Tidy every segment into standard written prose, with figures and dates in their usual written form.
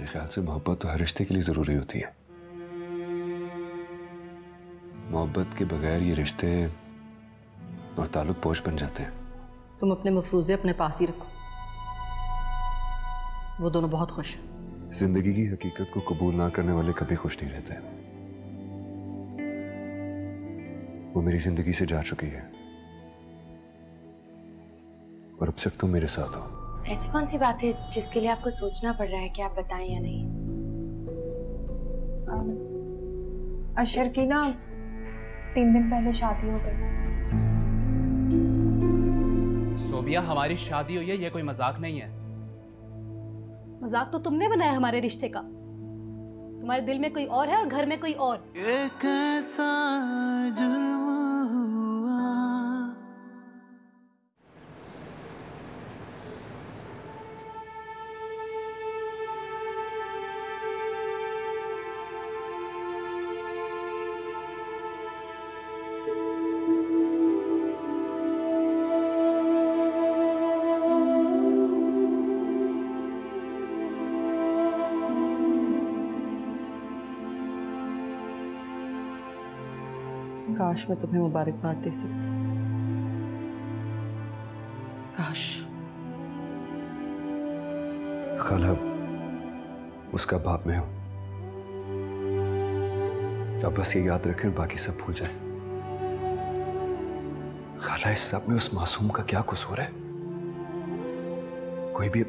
मेरे ख्याल से मोहब्बत तो हर रिश्ते के लिए जरूरी होती है। मोहब्बत के बगैर ये रिश्ते और ताल्लुक बोझ बन जाते हैं। तुम अपने मफरूजे अपने पास ही रखो, वो दोनों बहुत खुश हैं। जिंदगी की हकीकत को कबूल ना करने वाले कभी खुश नहीं रहते। वो मेरी जिंदगी से जा चुकी है और अब सिर्फ तुम मेरे साथ हो। ऐसी कौन सी बात है जिसके लिए आपको सोचना पड़ रहा है कि आप बताएं या नहीं? अशर की ना 3 दिन पहले शादी हो गई। सोबिया, हमारी शादी हुई है, ये कोई मजाक नहीं है। मजाक तो तुमने बनाया हमारे रिश्ते का। तुम्हारे दिल में कोई और है और घर में कोई और। ये कैसा जुर्म हुआ। काश मैं तुम्हें मुबारकबाद दे सकती। काश। खाला, उसका बाप मैं हूं। आप बस ये याद रखें, बाकी सब भूल जाए। खाला, इस सब में उस मासूम का क्या कसूर है? कोई भी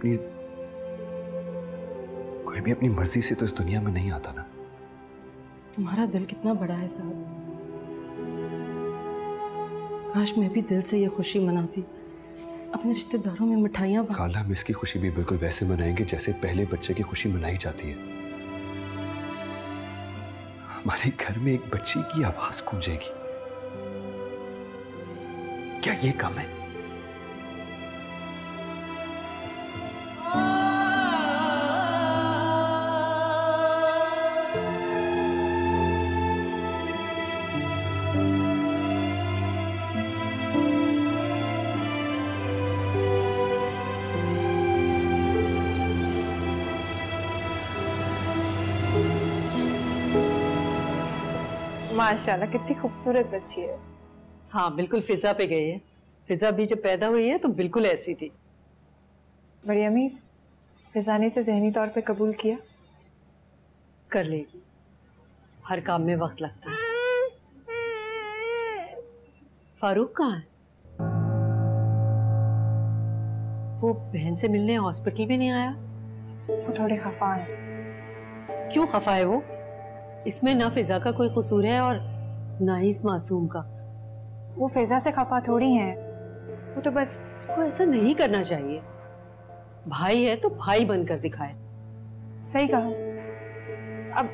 अपनी मर्जी से तो इस दुनिया में नहीं आता ना। तुम्हारा दिल कितना बड़ा है साहब। काश मैं भी दिल से ये खुशी मनाती, अपने रिश्तेदारों में मिठाइयाँ। खाला, हम इसकी खुशी भी बिल्कुल वैसे मनाएंगे जैसे पहले बच्चे की खुशी मनाई जाती है। हमारे घर में एक बच्ची की आवाज गूंजेगी। क्या ये कम है? माशाल्लाह, कितनी खूबसूरत बच्ची है। हाँ, बिल्कुल फिजा पे गई है। फिजा भी जब पैदा हुई है तो बिल्कुल ऐसी थी। बड़ी अम्मी, फिजा ने इसे ज़हनी तौर पे कबूल किया? कर लेगी, हर काम में वक्त लगता है। फारूक कहाँ है? वो बहन से मिलने हॉस्पिटल भी नहीं आया। वो थोड़े खफा है। क्यों खफा है वो? इसमें ना फिजा का कोई कसूर है और ना ही इस मासूम का। वो फिजा से खफा थोड़ी है, वो तो बस। उसको ऐसा नहीं करना चाहिए। भाई है तो भाई बनकर दिखाए। सही कहा। अब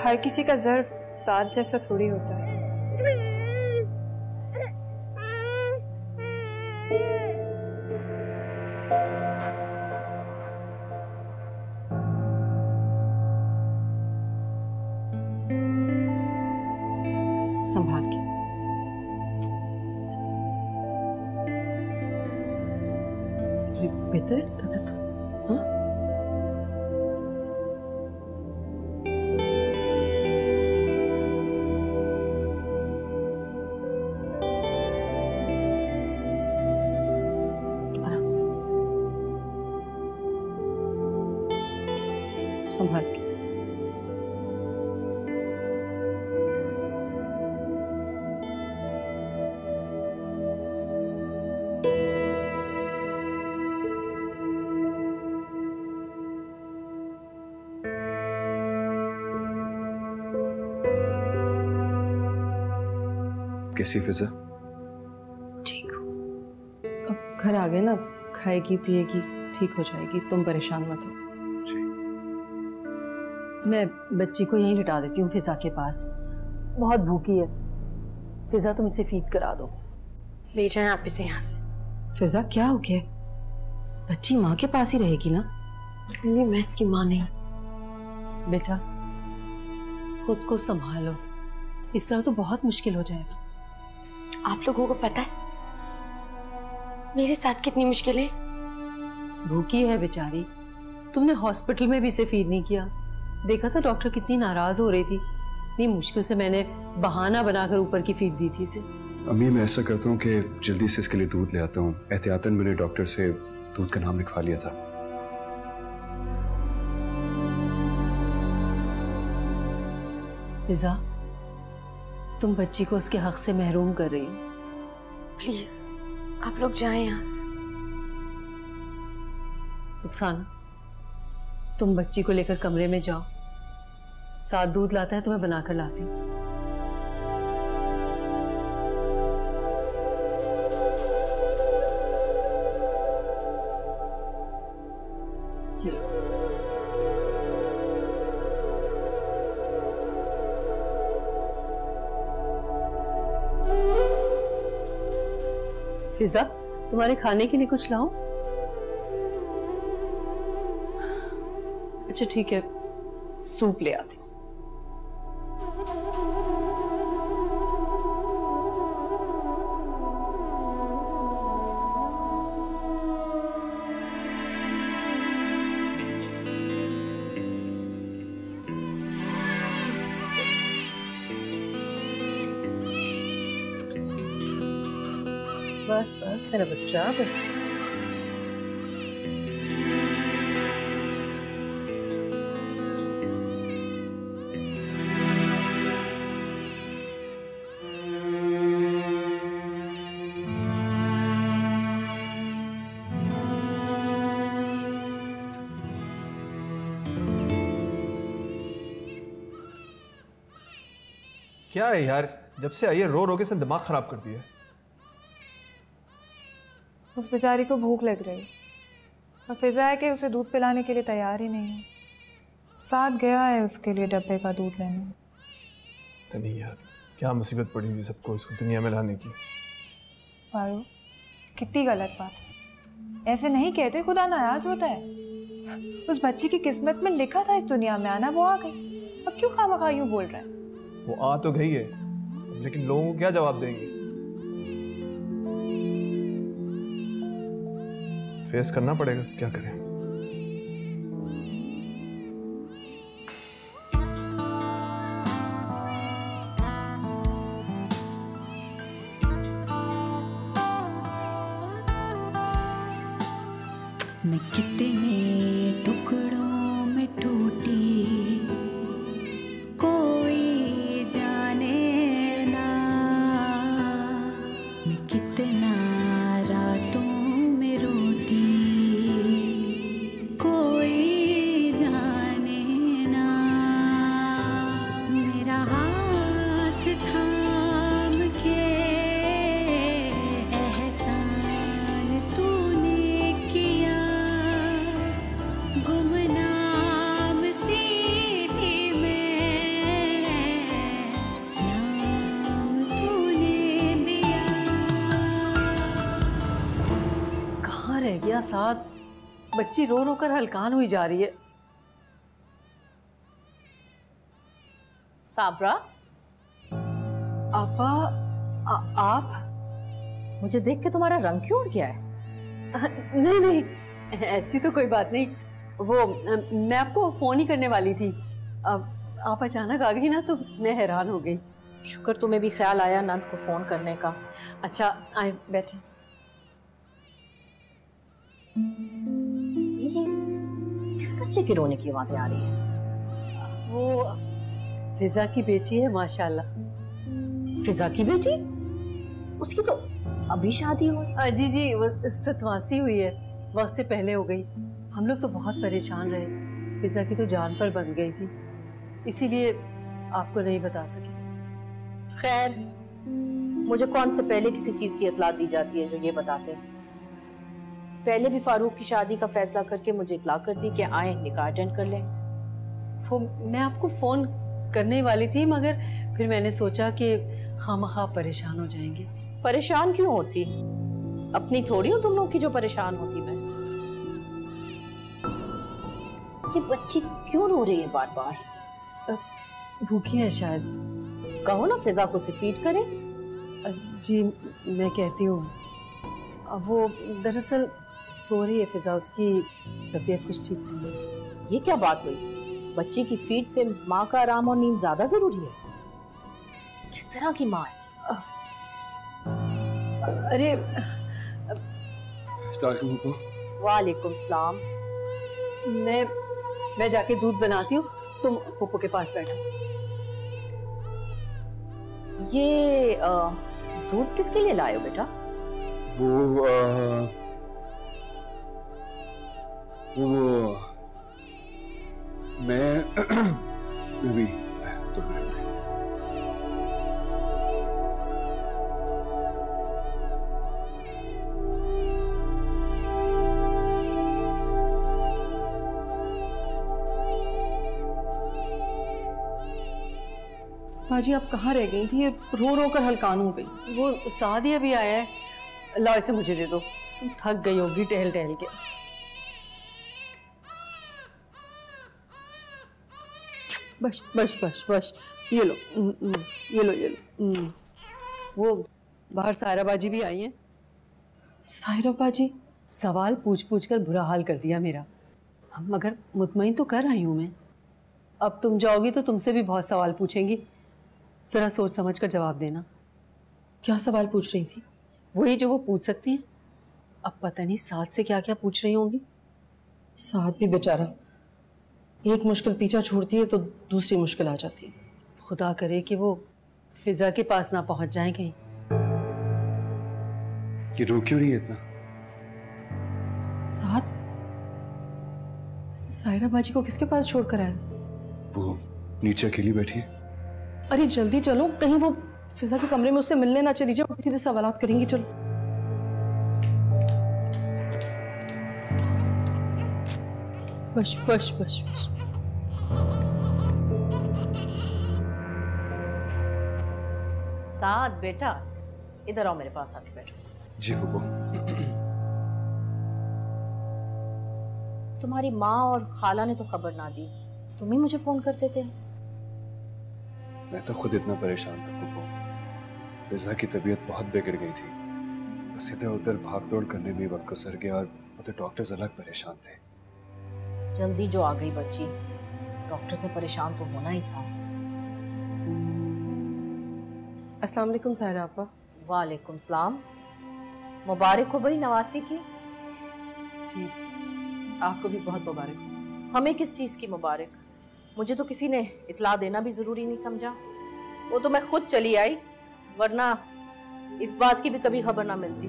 हर किसी का ज़र्फ साथ जैसा थोड़ी होता है। संभाल के। बेहतर तबीयत? हाँ? आराम से, संभाल के। कैसी फिजा? ठीक हो। अब घर आ गए ना, खाएगी पिएगी, ठीक हो जाएगी। तुम परेशान मत हो। जी। मैं बच्ची को यहीं लिटा देती हूँ फिजा के पास। बहुत भूखी है। फिजा, तुम इसे फीड करा दो। ले जाएं आप इसे यहाँ से। फिजा, क्या हो गया? बच्ची माँ के पास ही रहेगी ना? मम्मी, मैं इसकी माँ नहीं। बेटा, खुद को संभालो, इस तरह तो बहुत मुश्किल हो जाएगा। आप लोगों को पता है मेरे साथ कितनी मुश्किलें? भूखी है बेचारी, तुमने हॉस्पिटल में भी इसे फीड नहीं किया। देखा था डॉक्टर कितनी नाराज हो रही थी। इतनी मुश्किल से मैंने बहाना बनाकर ऊपर की फीड दी थी इसे। अम्मी मैं ऐसा करता हूँ कि जल्दी से इसके लिए दूध ले आता हूँ। एहतियातन मैंने डॉक्टर से दूध का नाम लिखवा लिया था। फिजा, तुम बच्ची को उसके हक से महरूम कर रही हो। प्लीज आप लोग जाएं यहाँ से। रुखसाना, तुम बच्ची को लेकर कमरे में जाओ, साथ दूध लाता है तो मैं बनाकर लाती हूँ। फिजा, तुम्हारे खाने के लिए कुछ लाऊं? अच्छा ठीक है, सूप ले आती हूँ। बस बस मेरा बच्चा, बस। क्या है यार, जब से आई है रो रो के इसने दिमाग खराब कर दिया। उस बेचारी को भूख लग रही और फिजा है कि उसे दूध पिलाने के लिए तैयार ही नहीं है। साथ गया है उसके लिए डब्बे का दूध लेने। तो नहीं यार, क्या मुसीबत पड़ी थी सबको इसको दुनिया में लाने की। फारूक, कितनी गलत बात है। ऐसे नहीं कहते, खुदा नाराज होता है। उस बच्ची की किस्मत में लिखा था इस दुनिया में आना, वो आ गई। अब क्यों खामखा यूं बोल रहा है? वो आ तो गई है, लेकिन लोगों को क्या जवाब देंगे? फेस करना पड़ेगा, क्या करें। मैं कितने टुकड़ों में टूटी कोई जाने ना, मैं कितना रातों में रोती कोई जाने ना। मेरा हाथ थाम के एहसान तूने किया, गुमनाम सी थी मैं, नाम तूने दिया। कहाँ रह गया साथ? बच्ची रो रो कर हलकान हुई जा रही है। साबरा, आपा, आप? मुझे देख के तुम्हारा रंग क्यों उड़ गया है? नहीं नहीं, ऐसी तो कोई बात नहीं। वो मैं आपको फोन ही करने वाली थी। अब आप अचानक आ गई ना तो मैं हैरान हो गई। शुक्र तुम्हें भी ख्याल आया नंद को फोन करने का। अच्छा आए बैठे। ये किस बच्चे के रोने की आवाजें आ रही है? वो फिजा की बेटी है माशाल्लाह। फिजा की बेटी? उसकी तो अभी शादी हुई। जी जी, वो 87 हुई है, वक्त से पहले हो गई। हम लोग तो बहुत परेशान रहे, फिजा की तो जान पर बन गई थी, इसीलिए आपको नहीं बता सके। खैर, मुझे कौन से पहले किसी चीज की इतला दी जाती है जो ये बताते हैं। पहले भी फारूक की शादी का फैसला करके मुझे इतला कर दी कि आए निकाह अटेंड कर लें। वो मैं आपको फोन करने वाली थी, मगर फिर मैंने सोचा कि खामखा परेशान हो जाएंगे। परेशान क्यों होती? अपनी थोड़ी हो तुम लोग की जो परेशान होती मैं। ये बच्ची क्यों रो रही है बार बार? भूखी है शायद। कहो ना फिजा को से फीड करे। जी मैं कहती हूँ। वो दरअसल सो रही है फिजा, उसकी तबीयत कुछ ठीक नहीं है। ये क्या बात हुई? बच्ची की फीड से माँ का आराम और नींद ज्यादा जरूरी है? किस तरह की माँ है? अरे वालेकुम सलाम। मैं जाके दूध बनाती हूँ, तुम पप्पू के पास बैठो। ये दूध किसके लिए लाए हो बेटा? वो मैं भी तो बाजी आप कहाँ रह गई थी? रो रो कर हलकान हो गई। वो सादी अभी आया है, लाओ इसे मुझे दे दो, तुम थक गई होगी टहल टहल के। बस बस बस बस, ये लो ये लो ये लो। वो बाहर सायरा बाजी भी आई हैं। सायरा बाजी? सवाल पूछ पूछ कर बुरा हाल कर दिया मेरा, मगर मुतमईन तो कर आई हूँ मैं। अब तुम जाओगी तो तुमसे भी बहुत सवाल पूछेंगी, जरा सोच समझ कर जवाब देना। क्या सवाल पूछ रही थी? वही जो वो पूछ सकती हैं। अब पता नहीं साथ से क्या क्या पूछ रही होंगी। साथ भी बेचारा, एक मुश्किल पीछा छोड़ती है तो दूसरी मुश्किल आ जाती है। खुदा करे कि वो फिजा के पास ना पहुंच जाए कहीं। कि रो क्यों रही है इतना? साथ सायरा बाजी को किसके पास छोड़कर आया? वो नीचे अकेली बैठी है। अरे जल्दी चलो, कहीं वो फिजा के कमरे में उससे मिलने ना चली जाए, सीधे सवालात करेंगी। चलो बस बस बस बस। साथ बेटा, इधर आओ, मेरे पास आके बैठो। जी फूफो। तुम्हारी माँ और खाला ने तो खबर ना दी, तुम ही मुझे फोन करते थे। मैं तो खुद इतना परेशान था फूफो। फिजा की तबीयत बहुत बिगड़ गई थी, बस इधर उधर भाग दौड़ करने में वक्त गुजर गया और उधर डॉक्टर्स अलग परेशान थे। जल्दी जो आ गई बच्ची, डॉक्टर्स ने परेशान तो होना ही था। अस्सलाम वालेकुम सायरा आपा। वालेकुम सलाम। मुबारक हो भाई नवासी की। जी आपको भी बहुत मुबारक हो। हमें किस चीज़ की मुबारक? मुझे तो किसी ने इतला देना भी ज़रूरी नहीं समझा। वो तो मैं खुद चली आई, वरना इस बात की भी कभी खबर ना मिलती।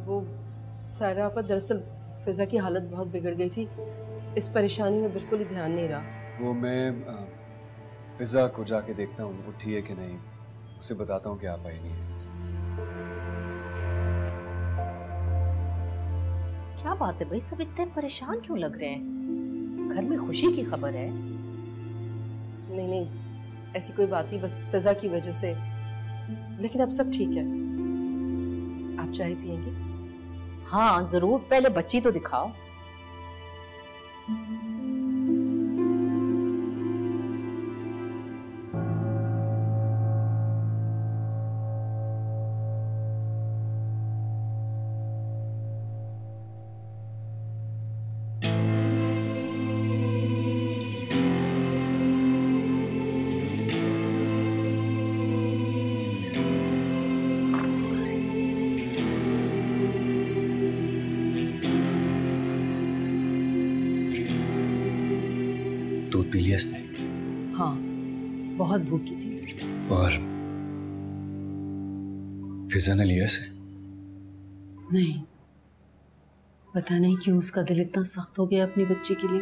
वो सायरा आपा, दरअसल फिजा की हालत बहुत बिगड़ गई थी, इस परेशानी में बिल्कुल ही ध्यान नहीं रहा। वो मैं फिजा को जाके देखता हूँ वो ठीक है कि नहीं, उसे बताता हूँ कि आप आई नहीं है। क्या बात है भाई, सब इतने परेशान क्यों लग रहे हैं? घर में खुशी की खबर है? नहीं नहीं, ऐसी कोई बात नहीं, बस फिजा की वजह से। लेकिन अब सब ठीक है। आप चाय पियेंगी? हाँ जरूर, पहले बच्ची तो दिखाओ। दूध पी लिया इसने? हाँ, बहुत भूखी थी। और फिजा ने लिया इसे? नहीं, पता नहीं क्यों उसका दिल इतना सख्त हो गया अपनी बच्ची के लिए।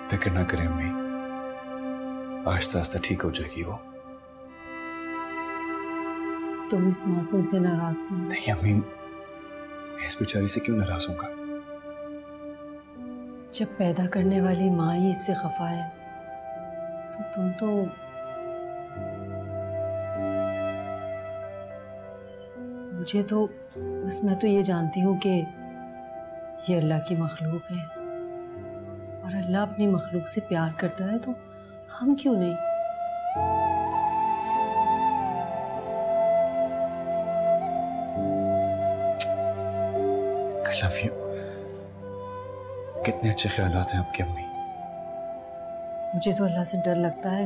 फिक्र ना करें अम्मी, आहिस्ता आहिस्ता ठीक हो जाएगी वो। तुम इस मासूम से नाराज तो नहीं? नहीं अम्मी, मैं इस बेचारी से क्यों नाराज होऊंगा? जब पैदा करने वाली माँ ही इससे खफा है तो तुम तो मुझे तो बस, मैं तो ये जानती हूँ कि ये अल्लाह की मखलूक है और अल्लाह अपनी मखलूक से प्यार करता है, तो हम क्यों नहीं। कर I love you. कितने अच्छे ख्यालात हैं आपकी अम्मी। मुझे तो अल्लाह से डर लगता है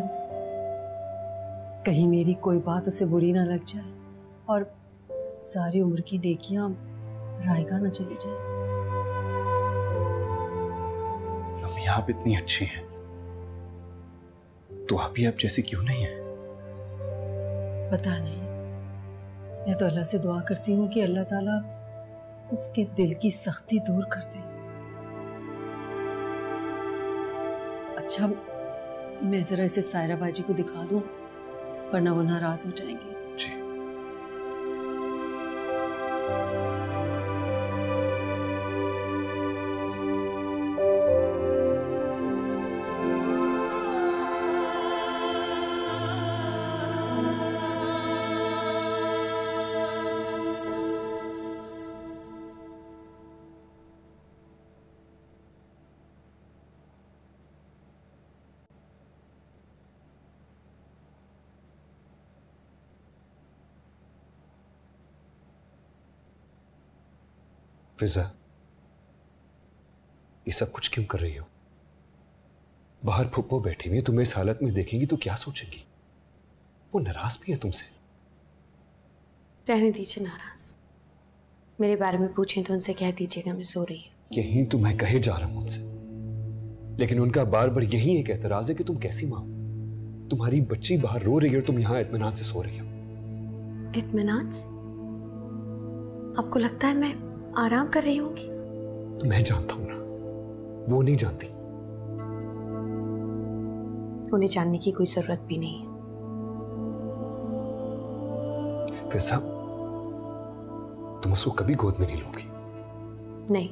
कहीं मेरी कोई बात उसे बुरी ना लग जाए और सारी उम्र की नेकियां रायगा ना चली जाए। अम्मी आप इतनी अच्छी हैं तो आप ही आप जैसी क्यों नहीं है? पता नहीं, मैं तो अल्लाह से दुआ करती हूँ कि अल्लाह ताला उसके दिल की सख्ती दूर कर दे। अच्छा, मैं जरा इसे सायरा बाजी को दिखा दूँ वरना वो नाराज हो जाएंगे। जी। फिजा, ये सब कुछ क्यों कर रही हो? बाहर फुप्पो बैठी हुई है, तुम्हें इस हालत में देखेंगी तो क्या सोचेंगी? वो नाराज भी है तुमसे। रहने दीजिए नाराज। मेरे बारे में पूछें तो उनसे कह दीजिएगा मैं सो रही हूँ। यही तो मैं कहे जा रहा हूं उनसे, लेकिन उनका बार बार यही एक एतराज है कि तुम कैसी मां हो? तुम्हारी बच्ची बाहर रो रही है और तुम यहां इत्मीनान से सो रही हो। इत्मीनान से? आपको लगता है मैं आराम कर रही होंगी? तो मैं जानता हूं ना, वो नहीं जानती। उन्हें जानने की कोई जरूरत भी नहीं है। फिजा, तुम उसको कभी गोद में नहीं लोगी? नहीं,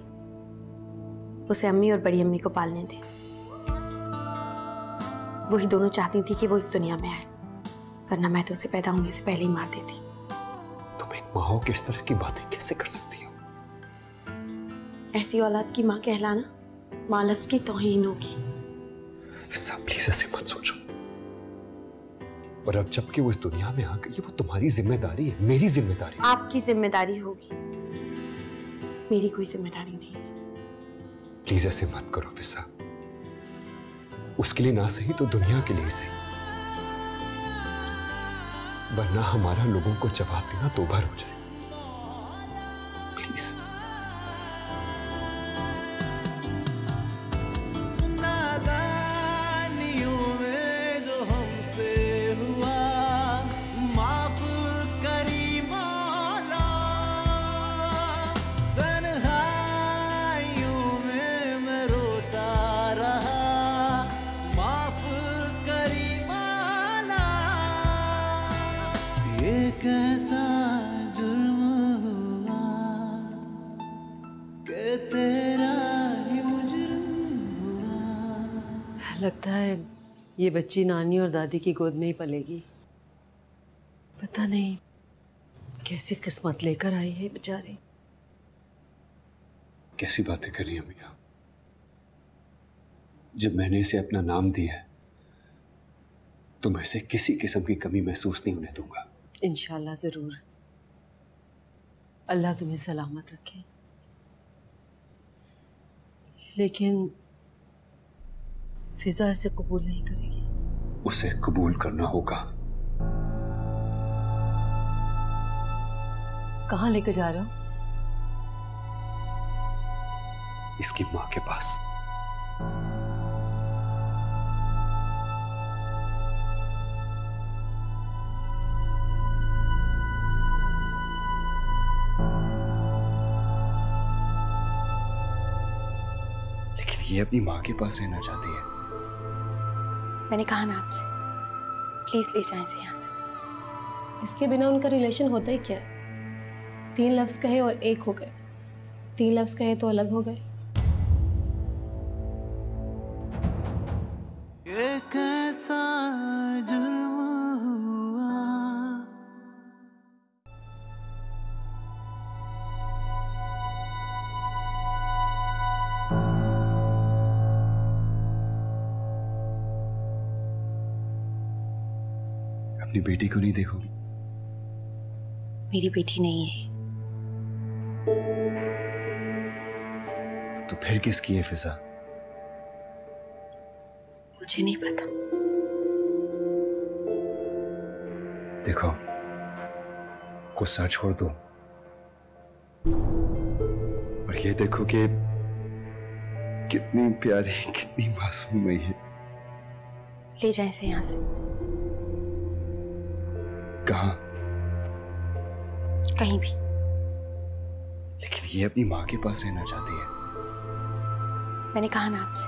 उसे अम्मी और बड़ी अम्मी को पालने दें। वही दोनों चाहती थी कि वो इस दुनिया में आए, वरना मैं तो उसे पैदा होने से पहले ही मार देती। तुम एक माँ हो, किस तरह की बातें कैसे कर सकती हो? ऐसी औलाद की माँ कहलाना माँ लफ्ज की तौहीन होगी। प्लीज ऐसे मत सोचो। और अब जबकि वो इस दुनिया में आ गई है, वो तुम्हारी जिम्मेदारी है, मेरी जिम्मेदारी। आपकी जिम्मेदारी होगी, मेरी कोई जिम्मेदारी नहीं। प्लीज ऐसे मत करो फिजा। उसके लिए ना सही तो दुनिया के लिए सही, वरना हमारा लोगों को जवाब देना दोबार हो जाए। प्लीज। कैसा जुर्म हुआ कि तेरा ही मुजरिम हुआ। लगता है ये बच्ची नानी और दादी की गोद में ही पलेगी। पता नहीं कैसी किस्मत लेकर आई है बेचारी। कैसी बातें कर रही हैं अम्मी? जब मैंने इसे अपना नाम दिया है तो मैं इसे किसी किस्म की कमी महसूस नहीं होने दूंगा। इंशाल्लाह जरूर। अल्लाह तुम्हें सलामत रखे। लेकिन फिजा इसे कबूल नहीं करेगी। उसे कबूल करना होगा। कहाँ लेकर जा रहे हो? इसकी माँ के पास। ये अपनी माँ के पास रहना चाहती है। मैंने कहा ना आपसे, प्लीज ले जाएं इसे यहाँ से। इसके बिना उनका रिलेशन होता ही क्या है? 3 लफ्ज कहे और एक हो गए, 3 लफ्ज कहे तो अलग हो गए। ये कैसा जुर्म हुआ। अपनी बेटी को नहीं देखोगी? मेरी बेटी नहीं है, तो फिर किसकी है फिजा? मुझे नहीं पता। देखो, गुस्सा छोड़ दो और ये देखो कि कितनी प्यारी, कितनी मासूम है ये। ले जाए इसे यहां से। कहां? कहीं भी। लेकिन ये अपनी माँ के पास रहना चाहती है। मैंने कहा ना आपसे,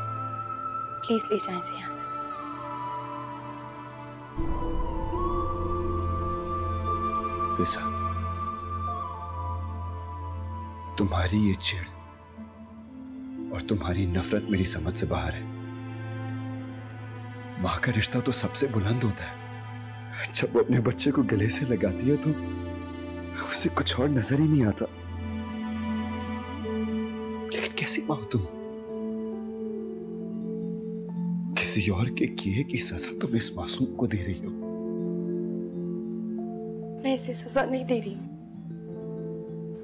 प्लीज ले जाए इसे यहां से। फिजा, तुम्हारी ये चिढ़ और तुम्हारी नफरत मेरी समझ से बाहर है। माँ का रिश्ता तो सबसे बुलंद होता है। जब वो अपने बच्चे को गले से लगाती है तो उसे कुछ और नजर ही नहीं आता। लेकिन कैसी माँ हो तुम? किसी और के किए की सजा तुम इस मासूम को दे रही हो। मैं इसे सजा नहीं दे रही हूं,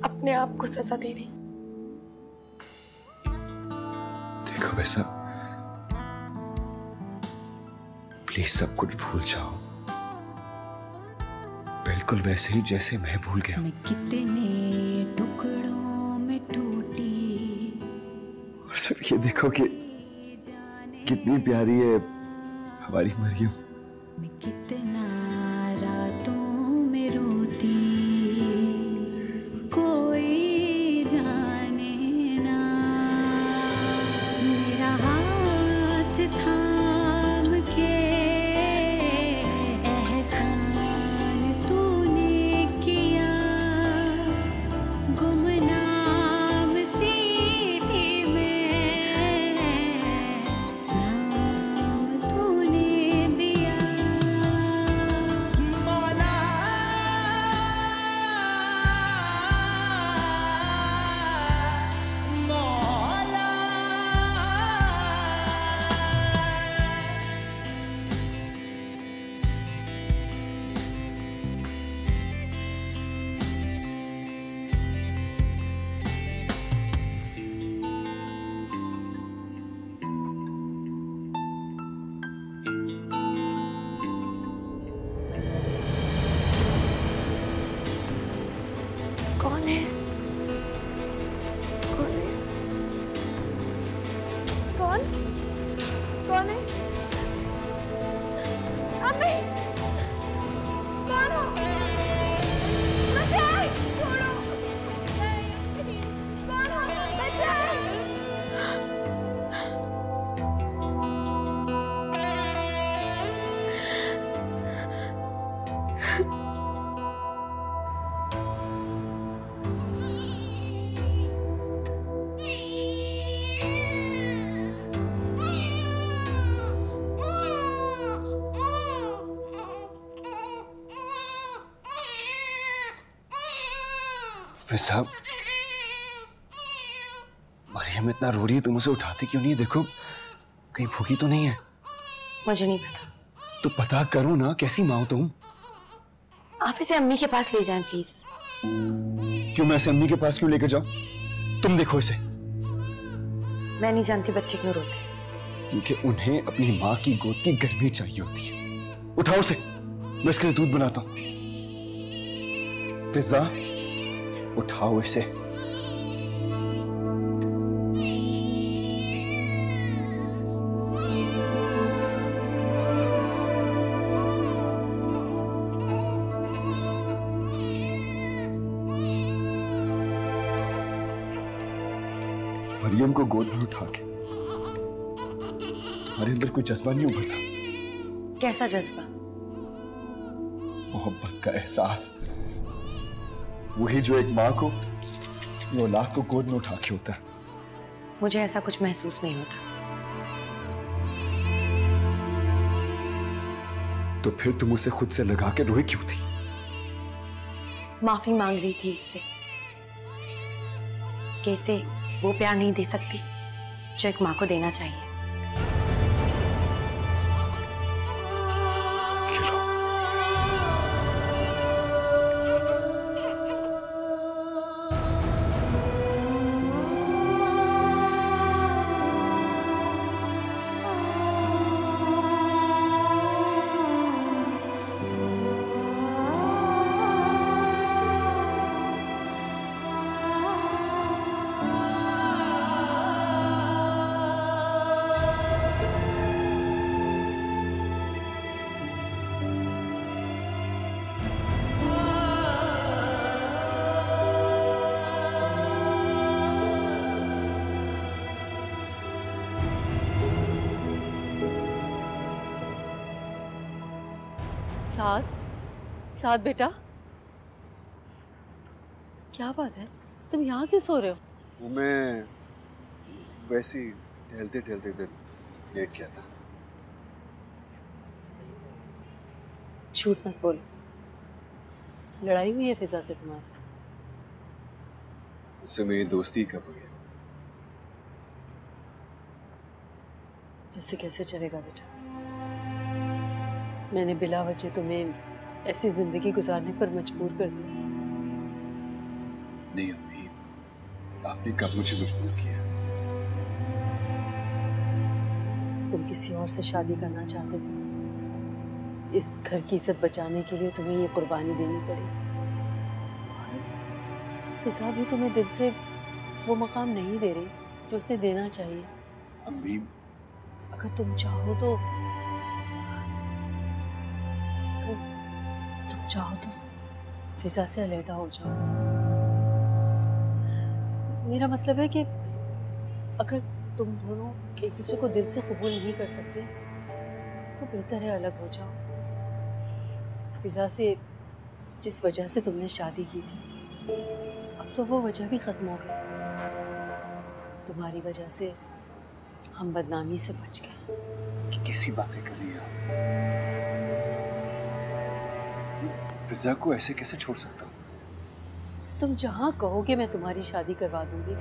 अपने आप को सजा दे रही हूं। देखो वैसा, प्लीज सब कुछ भूल जाओ, बिल्कुल वैसे ही जैसे मैं भूल गया। मैं कितने टुकड़ों में टूटी। और सिर्फ ये देखो कि कितनी प्यारी है हमारी मरियम। मैं कितना रातों में रोती, कोई जाने ना। मेरा हाथ थाम के एहसान तूने किया, गुमनाम सी थी मैं, नाम तूने दिया। मौला मौला कौन है? कौन है? कौन? कौन है? अम्मी! कौन हो? बचाए! छोड़ो! नहीं! कौन हो? बचाए! फिजा, मरियम इतना रो रही है, तुम उसे उठाती क्यों नहीं है? देखो कहीं भूखी तो नहीं है। मुझे नहीं पता। तो पता करो ना, कैसी माँ हो तुम? आप इसे अम्मी के पास ले जाएं प्लीज। क्यों मैं इसे अम्मी के पास क्यों लेकर जाऊं? तुम देखो इसे। मैं नहीं जानती बच्चे क्यों रोते। क्योंकि उन्हें अपनी माँ की गोद की गर्मी चाहिए होती है। उठाओ उसे, मैं इसके लिए दूध बनाता हूं। फिजा, उठाओ इसे। मरियम को गोद में उठा के तुम्हारे अंदर कोई जज्बा नहीं उभरता? कैसा जज्बा? मोहब्बत का एहसास, वही जो एक माँ को अपनी औलाद को गोद में उठा के होता है। मुझे ऐसा कुछ महसूस नहीं होता। तो फिर तुम उसे खुद से लगा के रोई क्यों थी? माफी मांग रही थी इससे कि इसे वो प्यार नहीं दे सकती जो एक माँ को देना चाहिए। साथ बेटा, क्या बात है, तुम यहाँ क्यों सो रहे हो? वो मैं वैसे ही टहलते टहलते इधर लेट गया था। झूठ मत बोलो, लड़ाई हुई है फिजा से तुम्हारी? उससे मेरी दोस्ती कब हुई है? ऐसे कैसे चलेगा बेटा? मैंने बिला वजह तुम्हें ऐसी जिंदगी गुजारने पर मजबूर कर दिया। नहीं अम्मी, आपने कब मुझे मजबूर किया? तुम किसी और से शादी करना चाहते थे, इस घर की इज्जत बचाने के लिए तुम्हें ये कुर्बानी देनी पड़ी। फिजा भी तुम्हें दिल से वो मकाम नहीं दे रही जो उसे देना चाहिए। अम्मी, अगर तुम चाहो तो फिजा से अलहदा हो जाओ। मेरा मतलब है कि अगर तुम दोनों एक दूसरे को दिल से कबूल नहीं कर सकते तो बेहतर है अलग हो जाओ। फिजा से जिस वजह से तुमने शादी की थी, अब तो वो वजह भी खत्म हो गई। तुम्हारी वजह से हम बदनामी से बच गए। कैसी बातें कर रही हैं आप? फिजा को ऐसे कैसे छोड़ सकता हूँ? तुम जहाँ कहोगे मैं तुम्हारी शादी करवा दूंगी।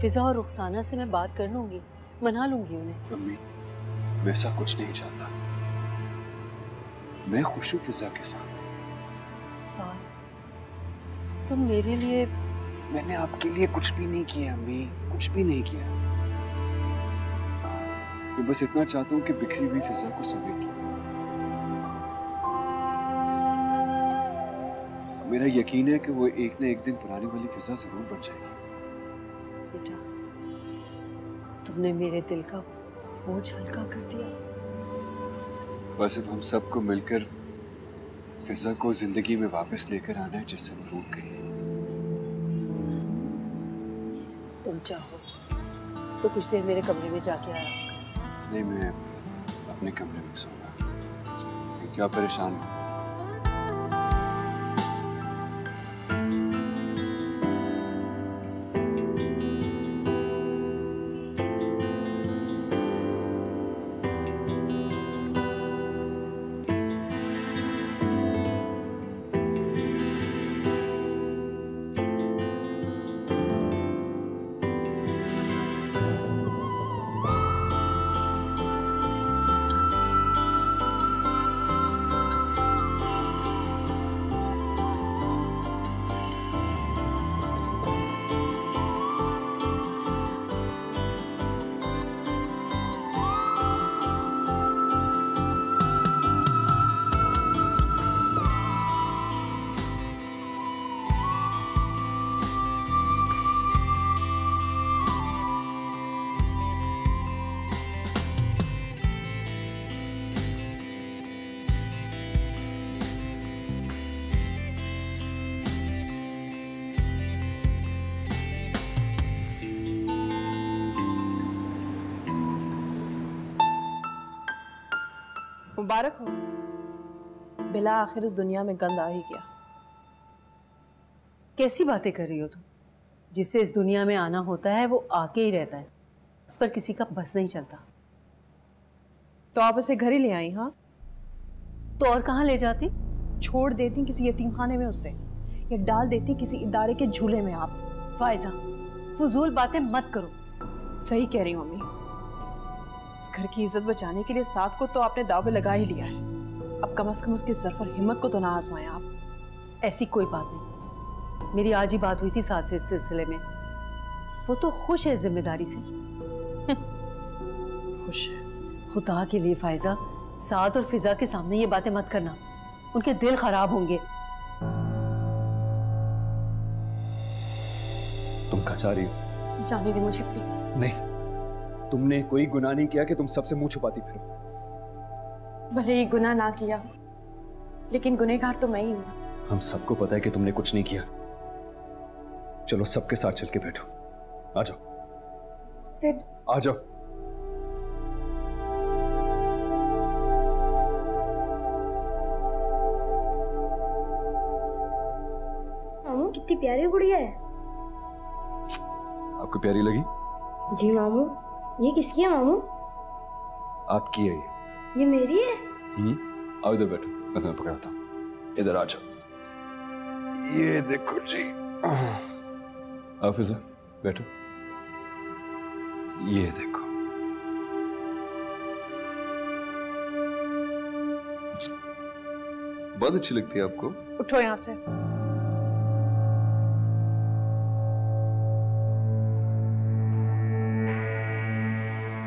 फिजा और रुखसाना से मैं बात कर लूंगी, मना लूंगी उन्हें। मम्मी, मैं ऐसा कुछ नहीं चाहता। मैं खुश हूँ फिजा के साथ। तुम मेरे लिए। मैंने आपके लिए कुछ भी नहीं किया अम्मी, कुछ भी नहीं किया। मैं बस इतना चाहता हूँ कि बिखरी हुई फिजा को समेट लूं। मेरा यकीन है कि वो एक न एक दिन पुरानी वाली फिजा जरूर बन जाएगी। बेटा, तुमने मेरे दिल का बोझ हल्का कर दिया। बस अब हम सबको मिलकर फिजा को जिंदगी में वापस लेकर आना है जिससे वो रूठ गई। तुम चाहो तो कुछ देर मेरे कमरे में जाके आराम कर। नहीं, मैं अपने कमरे में सोऊंगा। क्या परेशान हो? मुबारक हो। बिला आखिर इस दुनिया में गंद आ ही गया। कैसी बातें कर रही हो तुम? जिसे इस दुनिया में आना होता है वो आके ही रहता है, उस पर किसी का बस नहीं चलता। तो आप इसे घर ही ले आई? हाँ, तो और कहाँ ले जाती? छोड़ देती किसी यतीमखाने में उसे, या डाल देती किसी इदारे के झूले में। आप फायजा, फजूल बातें मत करो। सही कह रही हूँ मम्मी। इस घर की इज्जत बचाने के लिए साथ को तो आपने दाव पे लगा ही लिया है। अब कम से कम उसकी ज़र्फ और हिम्मत को तो ना आजमाएं आप। ऐसी कोई बात नहीं। मेरी आज ही बात हुई थी साथ से इस सिलसिले में। वो तो खुश है जिम्मेदारी से। खुश है? खुदा के लिए फायजा, साथ और फिजा के सामने ये बातें मत करना, उनके दिल खराब होंगे। तुम कहाँ जा रही हो? जाने दे मुझे प्लीज। नहीं, तुमने कोई गुनाह नहीं किया कि तुम सबसे मुंह छुपाती फिरो। भले ही गुनाह ना किया, लेकिन गुनहगार तो मैं ही हूँ। हम सबको पता है कि तुमने कुछ नहीं किया। चलो सबके साथ चल के बैठो। आ जाओ सिड, आ जाओ। गुड़िया है। आपको प्यारी लगी? जी मामू। ये किसकी है मामू? आपकी है ये मेरी है। आओ इधर बैठो, मैं तुम्हें पकड़ाता हूँ। इधर आ जाओ। ये देखो जी। आओ फिजा, बैठो। ये देखो। बहुत अच्छी लगती है आपको। उठो यहाँ से।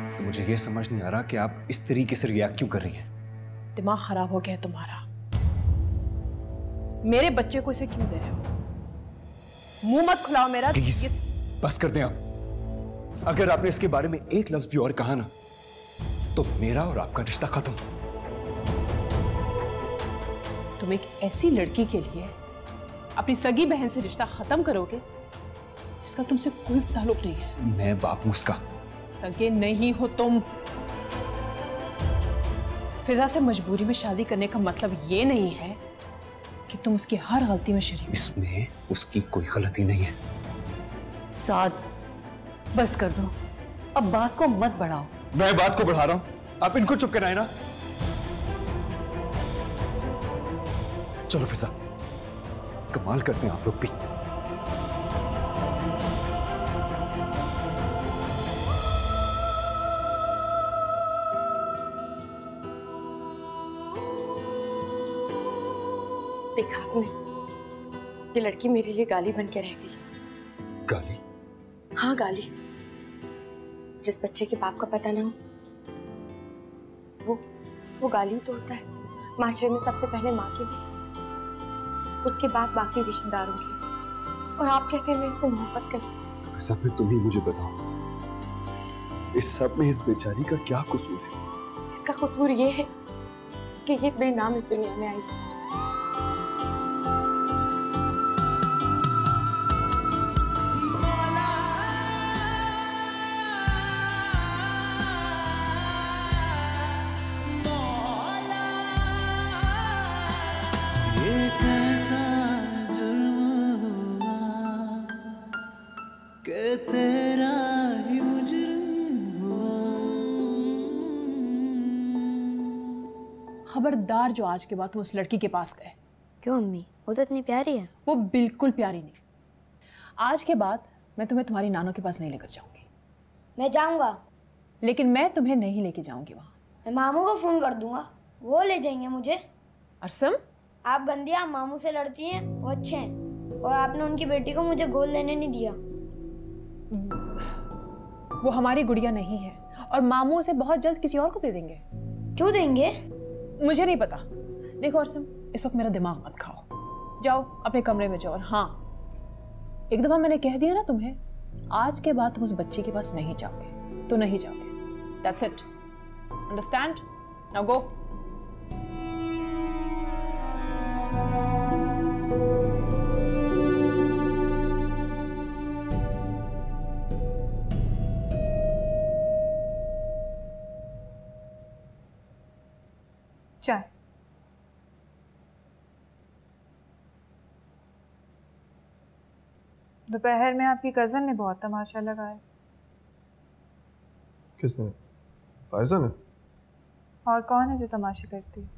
तो मुझे ये समझ नहीं आ रहा कि आप इस तरीके से रिएक्ट क्यों कर रही हैं। दिमाग खराब हो गया है तुम्हारा। मेरे बच्चे को इसे क्यों दे रहे हो? मुंह मत खुलाओ मेरा। प्लीज बस कर दें आप। अगर आपने इसके बारे में एक लफ्ज भी और कहा ना तो मेरा और आपका रिश्ता खत्म। तुम एक ऐसी लड़की के लिए अपनी सगी बहन से रिश्ता खत्म करोगे जिसका तुमसे कोई ताल्लुक नहीं है। मैं बाप हूं उसका। सगे नहीं हो तुम। फिजा से मजबूरी में शादी करने का मतलब ये नहीं है कि तुम उसकी हर गलती में शरीक। इसमें उसकी कोई गलती नहीं है। साद, बस कर दो, अब बात को मत बढ़ाओ। मैं बात को बढ़ा रहा हूं, आप इनको चुप कराए ना। चलो फिजा, कमाल करते हैं आप लोग भी। देखा आपने, ये लड़की मेरे लिए गाली बन के रह गई। गाली? हाँ गाली। जिस बच्चे के बाप का पता ना हो वो गाली तो होता है। माशरे में सबसे पहले माँ की भी, उसके बाद बाकी रिश्तेदारों की। और आप कहते हैं मैं इससे मोहब्बत करूं। तो फिजा फिर तुम ही मुझे बताओ, इस सब में इस बेचारी का क्या कसूर है? इसका कसूर ये है कि ये बेनाम इस दुनिया में आई। तेरा ही मुजरिम हुआ। खबरदार जो आज के बाद तुम उस लड़की के पास गए। क्यों अम्मी, वो तो इतनी प्यारी है। वो बिल्कुल प्यारी नहीं। आज के बाद मैं तुम्हें तुम्हारी नानों के पास नहीं लेकर जाऊंगी। मैं जाऊंगा। लेकिन मैं तुम्हें नहीं लेके जाऊंगी वहां। मैं मामू को फोन कर दूंगा, वो ले जाएंगे मुझे। अरसम, आप गंदिया मामू से लड़ती हैं, वो अच्छे हैं। और आपने उनकी बेटी को मुझे गोद लेने नहीं दिया। वो हमारी गुड़िया नहीं है और मामू उसे बहुत जल्द किसी और को दे देंगे। क्यों देंगे? मुझे नहीं पता। देखो अरसम, इस वक्त मेरा दिमाग मत खाओ। जाओ अपने कमरे में जाओ। और हाँ, एक दफा मैंने कह दिया ना तुम्हें, आज के बाद तुम उस बच्चे के पास नहीं जाओगे तो नहीं जाओगे। That's it. Understand? Now go. चाय। दोपहर में आपकी कजन ने बहुत तमाशा लगाया। किसने? फायजा ने? और कौन है जो तमाशे करती?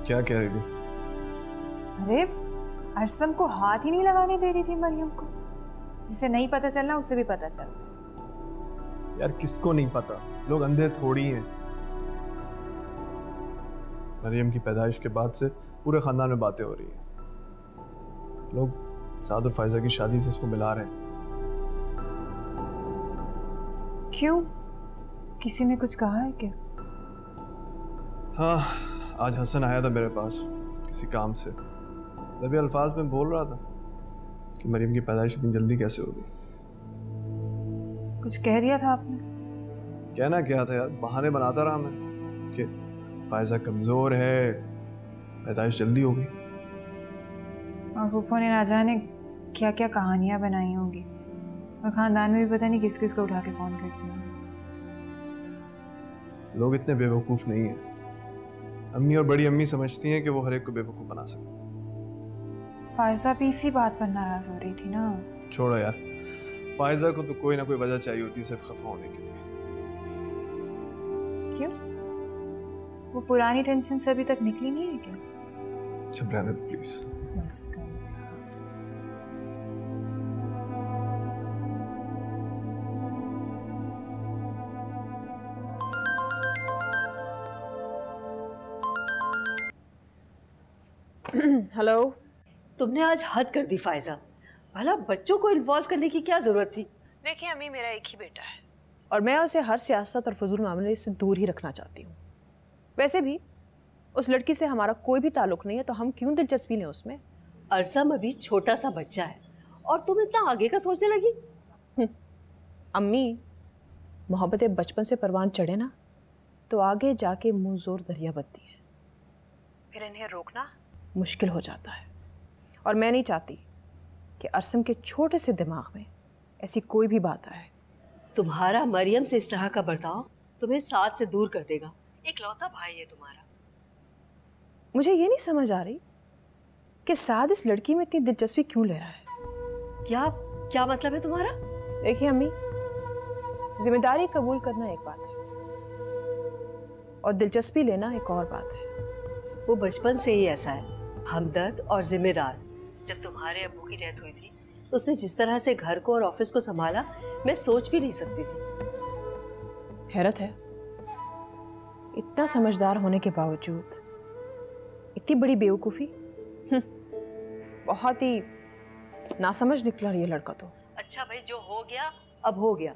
क्या कह रही थी? अरे अरसम को हाथ ही नहीं लगाने दे रही थी मरियम को। जिसे नहीं पता चलना उसे भी पता चल जाए। यार किसको नहीं पता, लोग अंधे थोड़ी हैं। मरियम की पैदाइश के बाद से पूरे खानदान में बातें हो रही हैं। लोग साद और फायजा की शादी से इसको मिला रहे हैं। क्यों? किसी ने कुछ कहा है क्या? हाँ, आज हसन आया था मेरे पास किसी काम से। तभी अल्फाज में बोल रहा था कि मरियम की पैदाइश इतनी जल्दी कैसे हो गई। कुछ कह दिया था आपने? कहना क्या था यार, बहाने बनाता रहा मैं कि फायजा कमज़ोर है, पैदाइश जल्दी हो गई। और फूफो ने ना जाने क्या क्या कहानियां बनाई होंगी। और खानदान में भी पता नहीं किस किस को उठा के फोन करती होंगी। लोग इतने बेवकूफ़ नहीं हैं। अम्मी और बड़ी अम्मी समझती हैं कि वो हर एक को बेवकूफ़ बना सकते। फायजा भी इसी बात पर नाराज हो रही थी ना। छोड़ो यार, फायजा को तो कोई ना कोई वजह चाहिए होती है सिर्फ खफा होने के लिए। क्यों? वो पुरानी टेंशन से अभी तक निकली नहीं है क्या? चुप रहने दो प्लीज। बस कर। हेलो। तुमने आज हद कर दी फायजा। भला बच्चों को इन्वॉल्व करने की क्या जरूरत थी? देखिए अम्मी, मेरा एक ही बेटा है और मैं उसे हर सियासत और फजूल मामले से दूर ही रखना चाहती हूँ। वैसे भी उस लड़की से हमारा कोई भी ताल्लुक नहीं है, तो हम क्यों दिलचस्पी लें उसमें। अरसम अभी छोटा सा बच्चा है और तुम इतना आगे का सोचने लगी। अम्मी, मोहब्बतें बचपन से परवान चढ़े ना तो आगे जाके मुंह जोर दरिया बनती है, फिर इन्हें रोकना मुश्किल हो जाता है। और मैं नहीं चाहती कि अरसम के छोटे से दिमाग में ऐसी कोई भी बात आए। तुम्हारा मरियम से इस तरह का बर्ताव तुम्हें साथ से दूर कर देगा। इकलौता भाई है तुम्हारा। मुझे ये नहीं समझ आ रही कि साद इस लड़की में इतनी दिलचस्पी क्यों ले रहा है। क्या क्या मतलब है तुम्हारा? देखिए अम्मी, जिम्मेदारी कबूल करना एक बात है और दिलचस्पी लेना एक और बात है। वो बचपन से ही ऐसा है, हमदर्द और जिम्मेदार। जब तुम्हारे अब्बू की डेथ हुई थी तो उसने जिस तरह से घर को और ऑफिस को संभाला, मैं सोच भी नहीं सकती थी। हैरत है, इतना समझदार होने के बावजूद इतनी बड़ी बेवकूफ़ी। बहुत ही नासमझ निकला ये लड़का तो। अच्छा भाई, जो हो गया अब हो गया,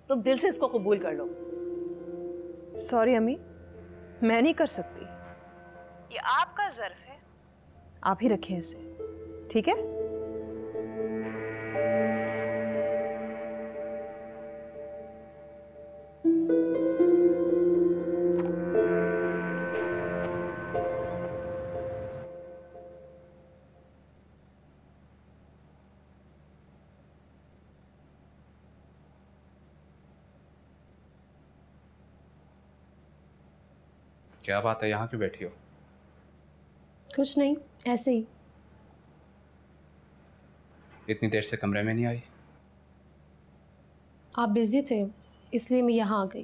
तुम दिल से इसको कबूल कर लो। सॉरी अम्मी, मैं नहीं कर सकती। ये आपका ज़र्फ है, आप ही रखें इसे, ठीक है? क्या बात है, यहाँ क्यों बैठी हो? कुछ नहीं, ऐसे ही। इतनी देर से कमरे में नहीं आई? आप बिजी थे इसलिए मैं यहाँ आ गई।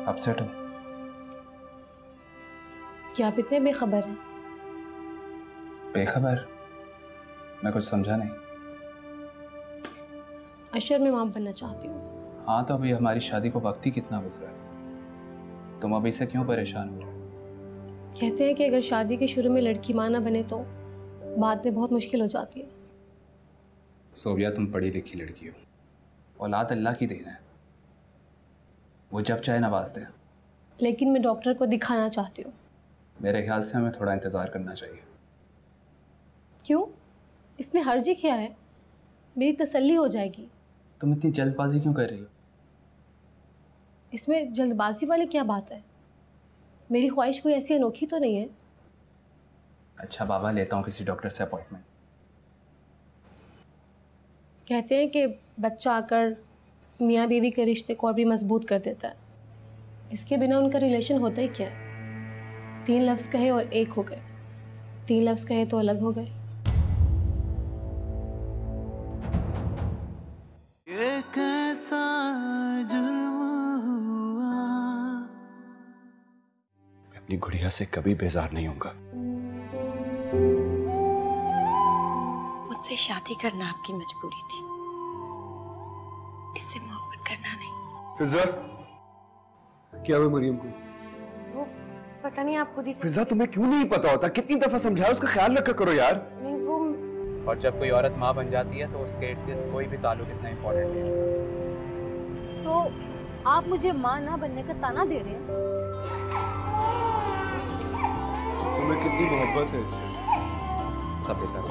अपसेट हो? क्या आप इतने बेखबर हैं? बेखबर? मैं कुछ समझा नहीं। अशर, मैं मां बनना चाहती हूँ। हाँ, तो अभी हमारी शादी को वक्त ही कितना गुजरा है, तुम अभी से क्यों परेशान हो रहे हो? कहते हैं कि अगर शादी के शुरू में लड़की मां ना बने तो बाद में बहुत मुश्किल हो जाती है। सोबिया, तुम पढ़ी लिखी लड़की हो, औलाद अल्लाह की देन है, वो जब चाहे नवाज दे। लेकिन मैं डॉक्टर को दिखाना चाहती हूँ। मेरे ख्याल से हमें थोड़ा इंतज़ार करना चाहिए। क्यों? इसमें हर्जी क्या है? मेरी तसल्ली हो जाएगी। तुम इतनी जल्दबाजी क्यों कर रही हो? इसमें जल्दबाजी वाली क्या बात है? मेरी ख्वाहिश कोई ऐसी अनोखी तो नहीं है। अच्छा बाबा, लेता हूँ किसी डॉक्टर से अपॉइंटमेंट। कहते हैं कि बच्चा आकर मियाँ बीवी के रिश्ते को और भी मजबूत कर देता है। इसके बिना उनका रिलेशन होता ही क्या है? 3 लफ्ज़ कहे और एक हो गए, 3 लफ्ज़ कहे तो अलग हो गए। ये कैसा जुर्म हुआ? मैं अपनी गुड़िया से कभी बेजार नहीं होऊंगा। मुझसे शादी करना आपकी मजबूरी थी, इससे मोहब्बत करना नहीं। फिजा, क्या हुआ मरियम को? वो पता नहीं, आप खुद ही। फिजा, तुम्हें क्यों नहीं पता होता? कितनी दफा समझाया, उसका ख्याल रखा करो यार। नहीं, वो और जब कोई औरत माँ बन जाती है तो उसके इर्द गिर्द कोई भी ताल्लुक इतना इम्पोर्टेंट नहीं होता। तो आप मुझे माँ ना बनने का ताना दे रहे हैं? तुम्हें कितनी मोहब्बत है इससे? सब बेहतर।